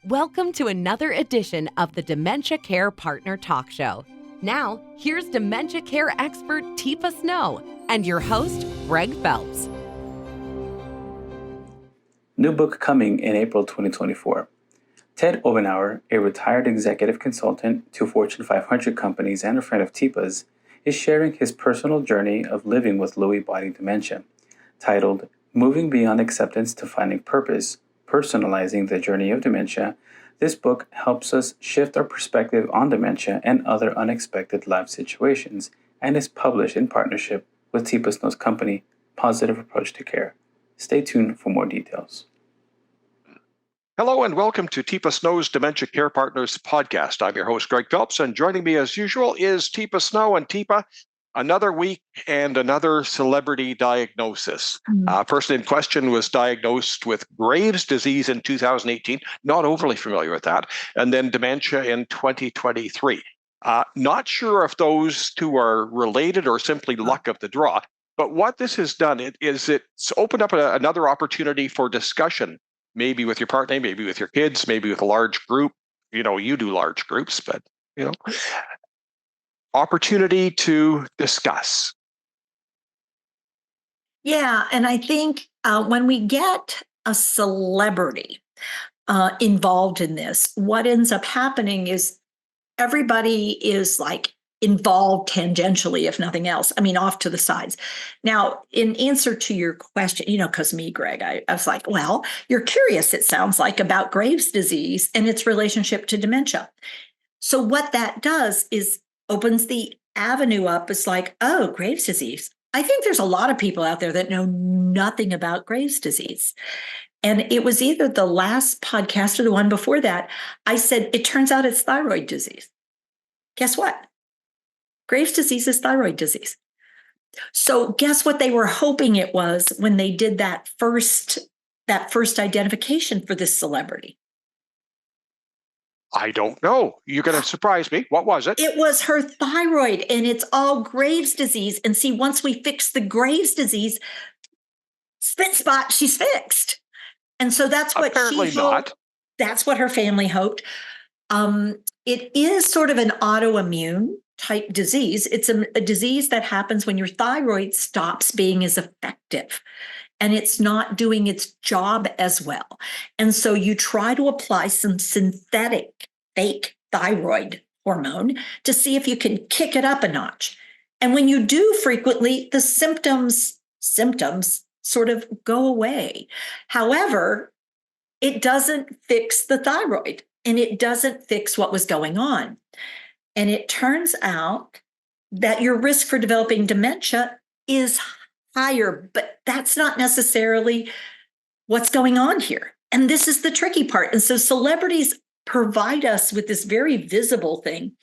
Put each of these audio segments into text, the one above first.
Welcome to another edition of the Dementia Care Partner Talk Show. Now, here's dementia care expert Teepa Snow and your host, Greg Phelps. New book coming in April 2024. Ted Obenauer, a retired executive consultant to Fortune 500 companies and a friend of Teepa's, is sharing his personal journey of living with Lewy body dementia. Titled, Moving Beyond Acceptance to Finding Purpose, Personalizing the Journey of Dementia, this book helps us shift our perspective on dementia and other unexpected life situations, and is published in partnership with Teepa Snow's company, Positive Approach to Care. Stay tuned for more details. Hello and welcome to Teepa Snow's Dementia Care Partners podcast. I'm your host, Greg Phelps, and joining me as usual is Teepa Snow. And Teepa, another week and another celebrity diagnosis. Person in question was diagnosed with Graves' disease in 2018, not overly familiar with that, and then dementia in 2023. Not sure if those two are related or simply luck of the draw, but what this has done is it's opened up another opportunity for discussion, maybe with your partner, maybe with your kids, maybe with a large group. You know, you do large groups, but, you know, opportunity to discuss. Yeah, and I think when we get a celebrity involved in this, what ends up happening is everybody is like involved tangentially, if nothing else. I mean, off to the sides. Now, in answer to your question, you know, because me, Greg, I was like, well, you're curious, it sounds like, about Graves' disease and its relationship to dementia. So what that does is opens the avenue up. It's like, oh, Graves' disease. I think there's a lot of people out there that know nothing about Graves' disease. And it was either the last podcast or the one before that, I said, it turns out it's thyroid disease. Guess what? Graves' disease is thyroid disease. So guess what they were hoping it was when they did that first identification for this celebrity? I don't know. You're going to surprise me. What was it? It was her thyroid, and it's all Graves' disease. And see, once we fix the Graves' disease spit spot, she's fixed. And so that's what Apparently she hoped. not. That's what her family hoped. It is sort of an autoimmune type disease. It's a disease that happens when your thyroid stops being as effective and it's not doing its job as well. And so you try to apply some synthetic fake thyroid hormone to see if you can kick it up a notch. And when you do frequently, the symptoms sort of go away. However, it doesn't fix the thyroid and it doesn't fix what was going on. And it turns out that your risk for developing dementia is higher, but that's not necessarily what's going on here. And this is the tricky part. And so celebrities provide us with this very visible thing.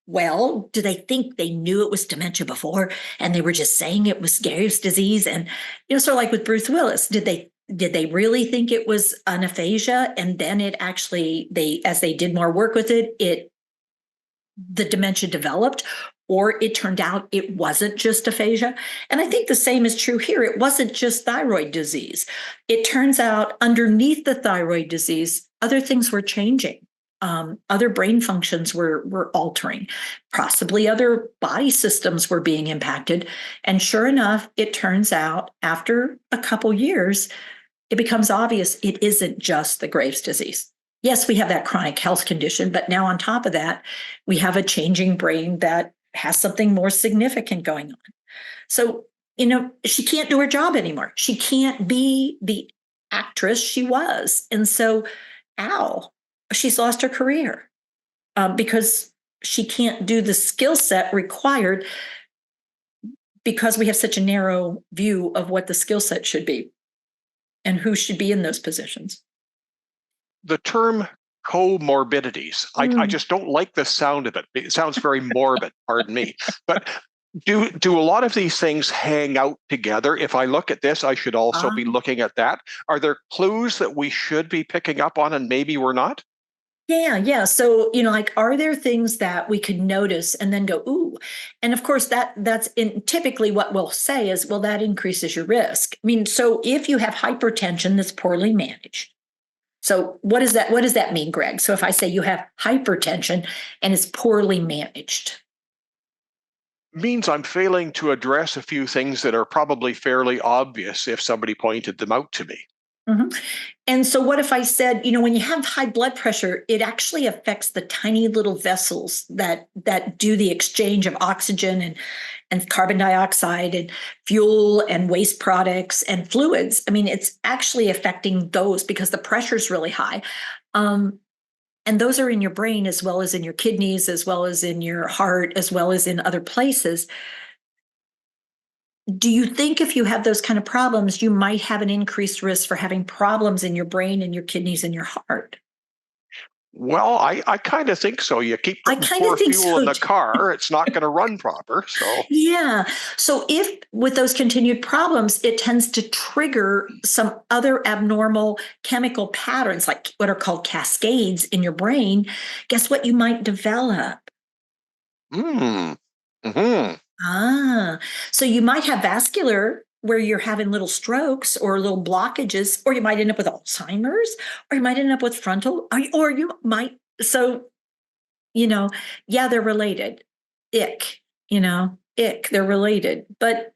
Well, do they think they knew it was dementia before and they were just saying it was Graves' disease? And, you know, sort of like with Bruce Willis, did they really think it was an aphasia? And then it actually, as they did more work with it, the dementia developed, or it turned out it wasn't just aphasia. And I think the same is true here. It wasn't just thyroid disease. It turns out underneath the thyroid disease, other things were changing. Other brain functions were altering. Possibly other body systems were being impacted. And sure enough, it turns out after a couple years, it becomes obvious it isn't just the Graves' disease. Yes, we have that chronic health condition, but now on top of that, we have a changing brain that has something more significant going on. So, you know, she can't do her job anymore. She can't be the actress she was. And so, she's lost her career because she can't do the skill set required because we have such a narrow view of what the skill set should be and who should be in those positions. The term comorbidities, I just don't like the sound of it. It sounds very morbid, pardon me. But do a lot of these things hang out together? If I look at this, I should also be looking at that. Are there clues that we should be picking up on and maybe we're not? Yeah. So, you know, like, are there things that we could notice and then go, ooh? And of course, that's typically what we'll say is, well, that increases your risk. I mean, so if you have hypertension that's poorly managed, So what does that mean, Greg? So if I say you have hypertension and it's poorly managed. Means I'm failing to address a few things that are probably fairly obvious if somebody pointed them out to me. Mm-hmm. And so what if I said, when you have high blood pressure, it actually affects the tiny little vessels that do the exchange of oxygen and carbon dioxide and fuel and waste products and fluids. I mean, it's actually affecting those because the pressure is really high. And those are in your brain as well as in your kidneys, as well as in your heart, as well as in other places. Do you think if you have those kind of problems, you might have an increased risk for having problems in your brain and your kidneys and your heart? Well, I kind of think so. You keep putting poor fuel in the car, it's not going to run proper. So yeah. So if with those continued problems, it tends to trigger some other abnormal chemical patterns, like what are called cascades in your brain, guess what you might develop? So you might have vascular where you're having little strokes or little blockages, or you might end up with Alzheimer's, or you might end up with frontal, or you might. So, yeah, they're related. They're related. But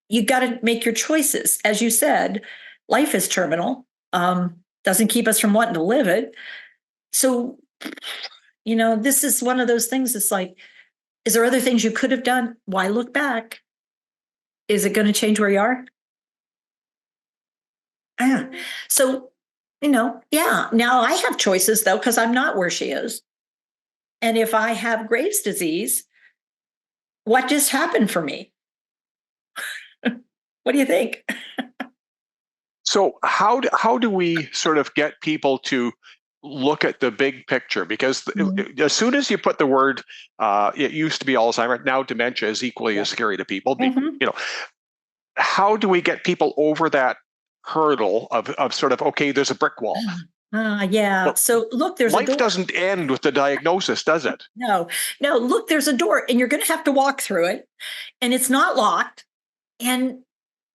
you got to make your choices. As you said, life is terminal, doesn't keep us from wanting to live it. So, this is one of those things. It's like, is there other things you could have done? Why look back? Is it going to change where you are? So, yeah. Now I have choices though, because I'm not where she is. And if I have Graves' disease, what just happened for me? What do you think? So how do we sort of get people to look at the big picture? Because as soon as you put the word, it used to be Alzheimer's, now dementia is equally as scary to people. How do we get people over that hurdle of sort of, okay, there's a brick wall? Yeah. But so look, there's life a door. Doesn't end with the diagnosis, does it? No. Look, there's a door, and you're going to have to walk through it, and it's not locked. And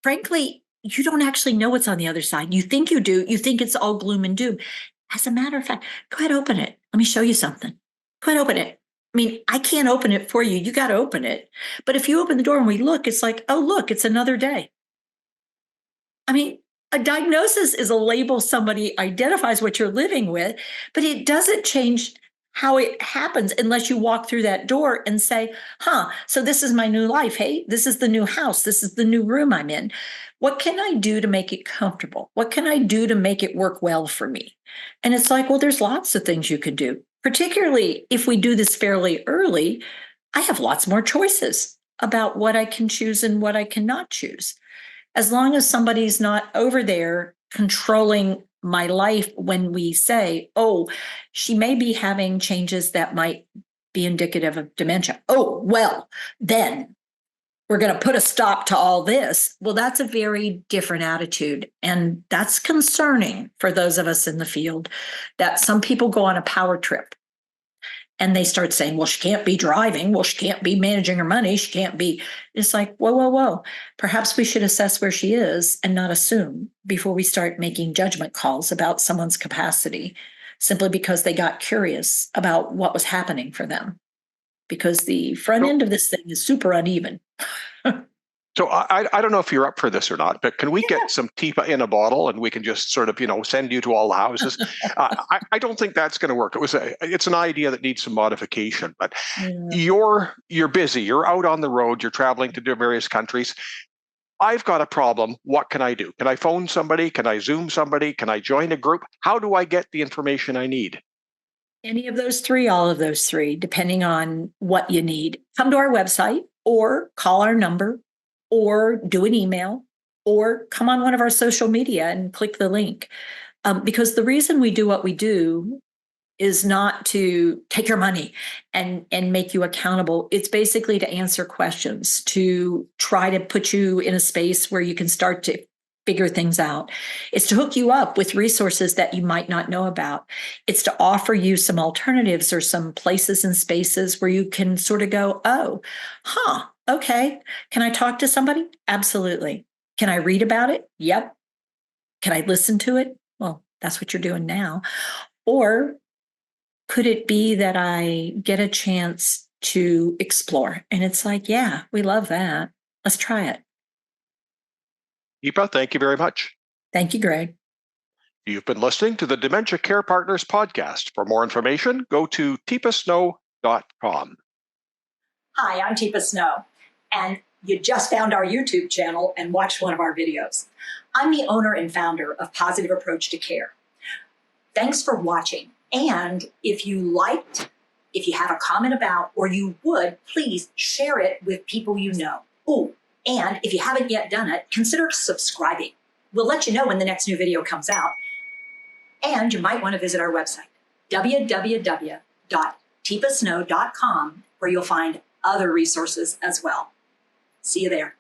frankly, you don't actually know what's on the other side. You think you do. You think it's all gloom and doom. As a matter of fact, go ahead, open it. Let me show you something. Go ahead, open it. I mean, I can't open it for you. You got to open it. But if you open the door and we look, it's like, oh, look, it's another day. I mean, a diagnosis is a label somebody identifies what you're living with, but it doesn't change how it happens unless you walk through that door and say, so this is my new life. Hey, this is the new house. This is the new room I'm in. What can I do to make it comfortable? What can I do to make it work well for me? And it's like, well, there's lots of things you can do. Particularly if we do this fairly early, I have lots more choices about what I can choose and what I cannot choose. As long as somebody's not over there controlling my life when we say, oh, she may be having changes that might be indicative of dementia. Oh, well, then we're going to put a stop to all this. Well, that's a very different attitude. And that's concerning for those of us in the field, that some people go on a power trip and they start saying, well, she can't be driving. Well, she can't be managing her money. She can't be. It's like, whoa. Perhaps we should assess where she is and not assume before we start making judgment calls about someone's capacity, simply because they got curious about what was happening for them. Because the front end of this thing is super uneven. So I don't know if you're up for this or not, but can we get some TIPA in a bottle and we can just sort of, send you to all the houses? I don't think that's going to work. It's an idea that needs some modification, but you're busy. You're out on the road. You're traveling to various countries. I've got a problem. What can I do? Can I phone somebody? Can I Zoom somebody? Can I join a group? How do I get the information I need? Any of those three, all of those three, depending on what you need. Come to our website or call our number or do an email or come on one of our social media and click the link. Because the reason we do what we do is not to take your money and make you accountable. It's basically to answer questions, to try to put you in a space where you can start to figure things out. It's to hook you up with resources that you might not know about. It's to offer you some alternatives or some places and spaces where you can sort of go, okay. Can I talk to somebody? Absolutely. Can I read about it? Yep. Can I listen to it? Well, That's what you're doing now. Or could it be that I get a chance to explore? And it's like, yeah, we love that. Let's try it. Teepa, thank you very much. Thank you, Greg. You've been listening to the Dementia Care Partners podcast. For more information, go to teepasnow.com. Hi, I'm Teepa Snow, and you just found our YouTube channel and watched one of our videos. I'm the owner and founder of Positive Approach to Care. Thanks for watching. And if you liked, if you have a comment about, or you would, please share it with people you know. Oh, and if you haven't yet done it, consider subscribing. We'll let you know when the next new video comes out. And you might want to visit our website, www.teepasnow.com, where you'll find other resources as well. See you there.